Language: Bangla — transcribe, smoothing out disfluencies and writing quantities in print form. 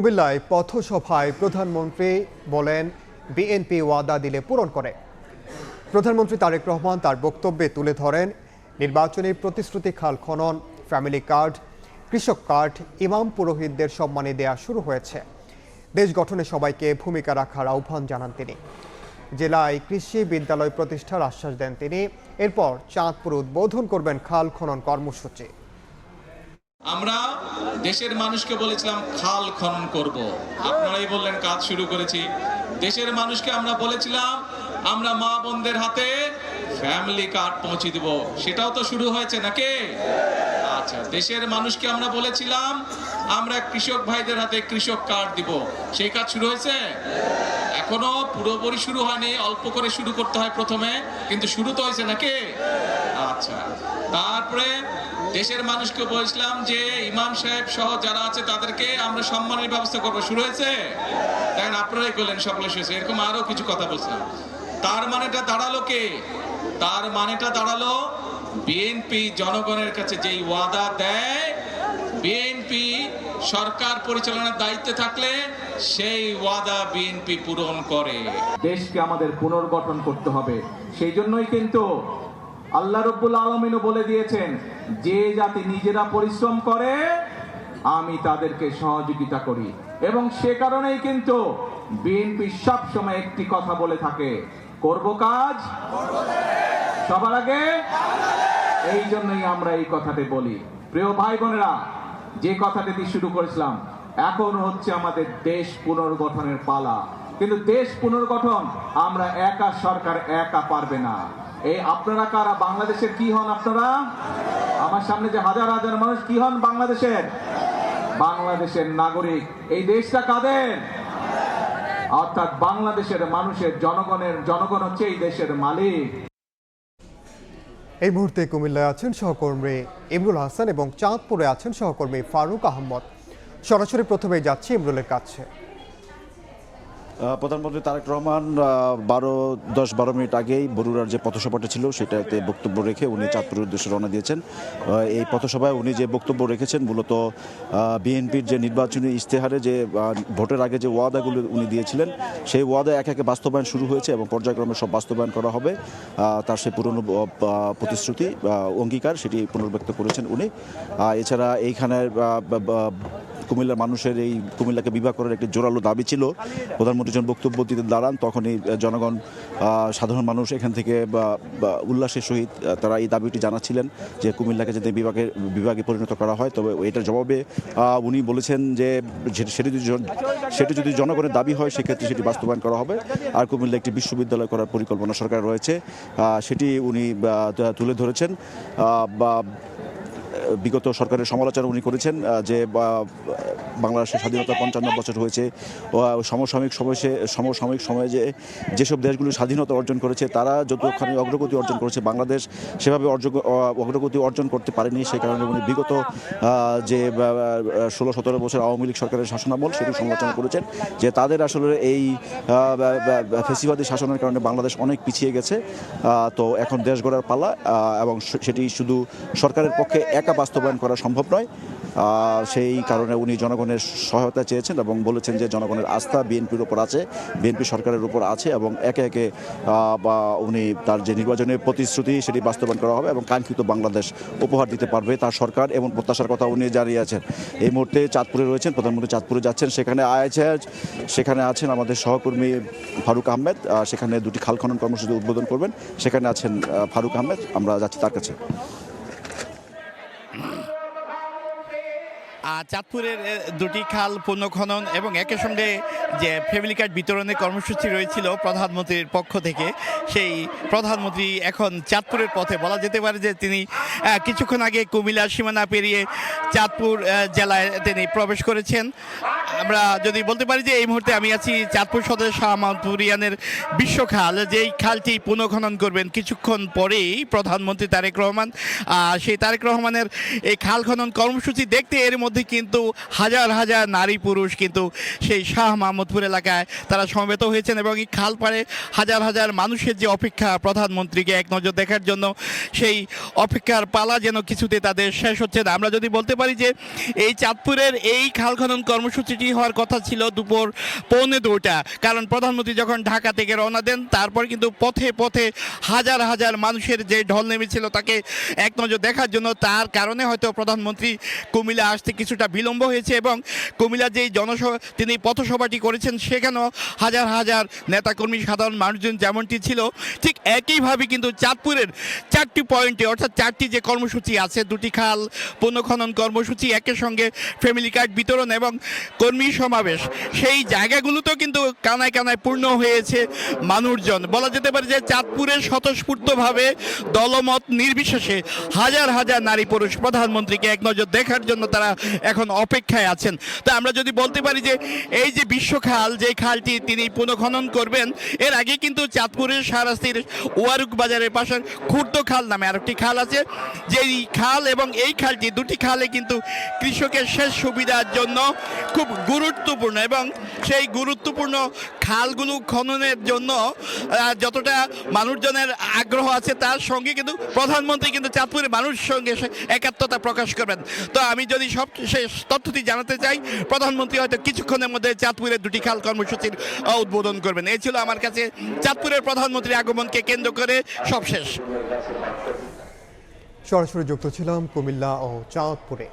কুমিল্লায় পথসভায় প্রধানমন্ত্রী বলেন বিএনপি ওয়াদা দিলে পূরণ করে। প্রধানমন্ত্রী তারেক রহমান তার বক্তব্যে তুলে ধরেন নির্বাচনী প্রতিশ্রুতি, খাল খনন, ফ্যামিলি কার্ড, কৃষক কার্ড, ইমাম পুরোহিতদের সম্মানে দেয়া শুরু হয়েছে। দেশ গঠনে সবাইকে ভূমিকা রাখার আহ্বান জানান তিনি। জেলায় কৃষি বিদ্যালয় প্রতিষ্ঠার আশ্বাস দেন তিনি। এরপর চাঁদপুর উদ্বোধন করবেন খাল খনন কর্মসূচি। আমরা দেশের মানুষকে বলেছিলাম খাল খনন করব, আপনারাই বললেন কাজ শুরু করেছি। দেশের মানুষকে আমরা বলেছিলাম আমরা মা বোনদের হাতে ফ্যামিলি কার্ড পৌঁছে দিব, সেটাও তো শুরু হয়েছে নাকি? আচ্ছা, দেশের মানুষকে আমরা বলেছিলাম আমরা কৃষক ভাইদের হাতে কৃষক কার্ড দিব, সেই কাজ শুরু হয়েছে? এখনো পুরোপুরি শুরু হয়নি, অল্প করে শুরু করতে হয় প্রথমে, কিন্তু শুরু তো হয়েছে নাকি? আচ্ছা, তারপরে দেশের মানুষকে বলেছিলাম যে ইমাম সাহেব সহ যারা আছে তাদেরকে আমরা সম্মানের ব্যবস্থা করবো, শুরু হয়েছে? দেখেন আপনারাই করলেন, সকলে শুয়েছে। এরকম আরো কিছু কথা বলছিলাম। তার মানেটা দাঁড়ালো কে? তার মানেটা দাঁড়ালো বিএনপি জনগণের কাছে যেই ওয়াদা দেয়, বিএনপি সরকার পরিচালনার দায়িত্বে থাকলে সেই ওয়াদা বিএনপি পূরণ করে। দেশকে আমাদের পুনর্গঠন করতে হবে। সেই জন্যই কিন্তু আল্লাহ রাব্বুল আলামিনও বলে দিয়েছেন, যে জাতি নিজেরা পরিশ্রম করে আমি তাদেরকে সহযোগিতা করি। এবং সে কারণেই কিন্তু বিএনপি সব সময় একটি কথা বলে থাকে, করব কাজ সবার আগে। এই জন্যই আমরা এই কথাটি বলি। প্রিয় ভাই বোনেরা, যে কথাটি দিয়ে শুরু করেছিলাম, এখন হচ্ছে আমাদের দেশ পুনর্গঠনের পালা। কিন্তু দেশ পুনর্গঠন আমরা একা, সরকার একা পারবে না। এই আপনারা কারা? বাংলাদেশের কি হন আপনারা? আমার সামনে যে হাজার হাজার মানুষ কি হন বাংলাদেশের? বাংলাদেশের নাগরিক। এই দেশটা কাদের? অর্থাৎ বাংলাদেশের মানুষের, জনগণ হচ্ছে এই দেশের মালিক। এই মুহূর্তে কুমিল্লায় আছেন সহকর্মী ইমরুল হাসান এবং চাঁদপুরে আছেন সহকর্মী ফারুক আহমদ। সরাসরি প্রথমেই যাচ্ছি ইমরুলের কাছে। প্রধানমন্ত্রী তারেক রহমান 10-12 মিনিট আগেই বরুড়ার যে পথসভাটা ছিল সেটাতে বক্তব্য রেখে উনি চাঁদপুরের উদ্দেশ্যে রওনা দিয়েছেন। এই পথসভায় উনি যে বক্তব্য রেখেছেন, মূলত বিএনপির যে নির্বাচনী ইশতেহারে যে ভোটের আগে যে ওয়াদাগুলো উনি দিয়েছিলেন, সেই ওয়াদা একে একে বাস্তবায়ন শুরু হয়েছে এবং পর্যায়ক্রমে সব বাস্তবায়ন করা হবে। তার সেই পুরনো প্রতিশ্রুতি, অঙ্গীকার, সেটি পুনর্ব্যক্ত করেছেন উনি। এছাড়া এইখানে কুমিল্লার মানুষের এই কুমিল্লাকে বিভাগ করার একটি জোরালো দাবি ছিল। প্রধানমন্ত্রী যখন বক্তব্য দিতে দাঁড়ান তখনই জনগণ, সাধারণ মানুষ এখান থেকে উল্লাসের সহিত তারা এই দাবিটি জানাচ্ছিলেন যে কুমিল্লাকে যাতে বিভাগে পরিণত করা হয়। তবে এটার জবাবে উনি বলেছেন যে সেটি যদি জনগণের দাবি হয় সেক্ষেত্রে সেটি বাস্তবায়ন করা হবে। আর কুমিল্লা একটি বিশ্ববিদ্যালয় করার পরিকল্পনা সরকার রয়েছে, সেটি উনি তুলে ধরেছেন। বিগত সরকারের সমালোচনা উনি করেছেন যে বাংলাদেশের স্বাধীনতা 55 বছর হয়েছে। সমসাময়িক সময়ে যেসব দেশগুলো স্বাধীনতা অর্জন করেছে তারা যতখানি অগ্রগতি অর্জন করেছে, বাংলাদেশ সেভাবে অগ্রগতি অর্জন করতে পারেনি। সেই কারণে উনি বিগত যে 16-17 বছর আওয়ামী লীগ সরকারের শাসনামল সেটি সমালোচনা করেছেন যে তাদের আসলে এই ফ্যাসিবাদী শাসনের কারণে বাংলাদেশ অনেক পিছিয়ে গেছে। তো এখন দেশ গড়ার পালা, এবং সেটি শুধু সরকারের পক্ষে একা বাস্তবায়ন করা সম্ভব নয়। সেই কারণে উনি জনগণের সহায়তা চেয়েছেন এবং বলেছেন যে জনগণের আস্থা বিএনপির উপর আছে, বিএনপি সরকারের উপর আছে, এবং একে একে উনি তার যে নির্বাচনের প্রতিশ্রুতি সেটি বাস্তবায়ন করা হবে এবং কাঙ্ক্ষিত বাংলাদেশ উপহার দিতে পারবে তার সরকার, এবং প্রত্যাশার কথা উনি জানিয়েছেন। এই মুহূর্তে চাঁদপুরে রয়েছেন, প্রধানমন্ত্রী চাঁদপুরে যাচ্ছেন। সেখানে আছেন আমাদের সহকর্মী ফারুক আহমেদ। সেখানে দুটি খাল খনন কর্মসূচি উদ্বোধন করবেন। সেখানে আছেন ফারুক আহমেদ, আমরা যাচ্ছি তার কাছে। চাঁদপুরের দুটি খাল পুনঃখনন এবং একই সঙ্গে যে ফ্যামিলি কার্ড বিতরণের কর্মসূচি রয়েছিল প্রধানমন্ত্রীর পক্ষ থেকে, সেই প্রধানমন্ত্রী এখন চাঁদপুরের পথে। বলা যেতে পারে যে তিনি কিছুক্ষণ আগে কুমিল্লার সীমানা পেরিয়ে চাঁদপুর জেলায় তিনি প্রবেশ করেছেন। আমরা যদি বলতে পারি যে এই মুহূর্তে আমি আছি চাঁদপুর সদর শাহ মাতুরিয়ানের বিশ্বখাল, যেই খালটি পুনঃখনন করবেন কিছুক্ষণ পরেই প্রধানমন্ত্রী তারেক রহমান। সেই তারেক রহমানের এই খাল খনন কর্মসূচি দেখতে এর মধ্যে মধ্যে কিন্তু হাজার হাজার নারী পুরুষ কিন্তু সেই শাহ মাহমুদপুর এলাকায় তারা সমবেত হয়েছেন এবং এই খাল পাড়ে হাজার হাজার মানুষের যে অপেক্ষা প্রধানমন্ত্রীকে এক নজর দেখার জন্য, সেই অপেক্ষার পালা যেন কিছুতে তাদের শেষ হচ্ছে না। আমরা যদি বলতে পারি যে এই চাঁদপুরের এই খাল খনন কর্মসূচিটি হওয়ার কথা ছিল দুপুর 1:45, কারণ প্রধানমন্ত্রী যখন ঢাকা থেকে রওনা দেন তারপর কিন্তু পথে পথে হাজার হাজার মানুষের যে ঢল নেমেছিল তাকে এক নজর দেখার জন্য, তার কারণে হয়তো প্রধানমন্ত্রী কুমিল্লা আসতে কিছুটা বিলম্ব হয়েছে এবং কুমিল্লা যেই তিনি পথসভাটি করেছেন সেখানেও হাজার হাজার নেতাকর্মী সাধারণ মানুষজন যেমনটি ছিল, ঠিক একইভাবে কিন্তু চাঁদপুরের 4টি পয়েন্টে অর্থাৎ 4টি যে কর্মসূচি আছে, 2টি খাল পুনঃখনন কর্মসূচি, একের সঙ্গে ফ্যামিলি কার্ড বিতরণ এবং কর্মী সমাবেশ, সেই জায়গাগুলোতেও কিন্তু কানায় কানায় পূর্ণ হয়েছে মানুষজন। বলা যেতে পারে যে চাঁদপুরে স্বতঃস্ফূর্তভাবে দলমত নির্বিশেষে হাজার হাজার নারী পুরুষ প্রধানমন্ত্রীকে এক নজর দেখার জন্য তারা এখন অপেক্ষায় আছেন। তো আমরা যদি বলতে পারি যে এই যে বিশ্বখাল, যে খালটি তিনি পুনঃখনন করবেন, এর আগে কিন্তু চাঁদপুরের শাহরাস্তির ওয়ারুক বাজারের পাশে খুর্দ খাল নামে আরেকটি খাল আছে, যেই খাল এবং এই খালটি, 2টি খালে কিন্তু কৃষকের সেচ সুবিধার জন্য খুব গুরুত্বপূর্ণ এবং সেই গুরুত্বপূর্ণ খালগুলো খননের জন্য যতটা মানুষজনের আগ্রহ আছে তার সঙ্গে কিন্তু প্রধানমন্ত্রী কিন্তু চাঁদপুরের মানুষের সঙ্গে একাত্মতা প্রকাশ করবেন। তো আমি যদি সব শেষ তথ্যটি জানাতে চাই, প্রধানমন্ত্রী হয়তো কিছুক্ষণের মধ্যে চাঁদপুরের 2টি খাল কর্মসূচির উদ্বোধন করবেন। এই ছিল আমার কাছে চাঁদপুরের প্রধানমন্ত্রীর আগমনকে কেন্দ্র করে সব শেষ। সরাসরি যুক্ত ছিলাম কুমিল্লা ও চাঁদপুরে।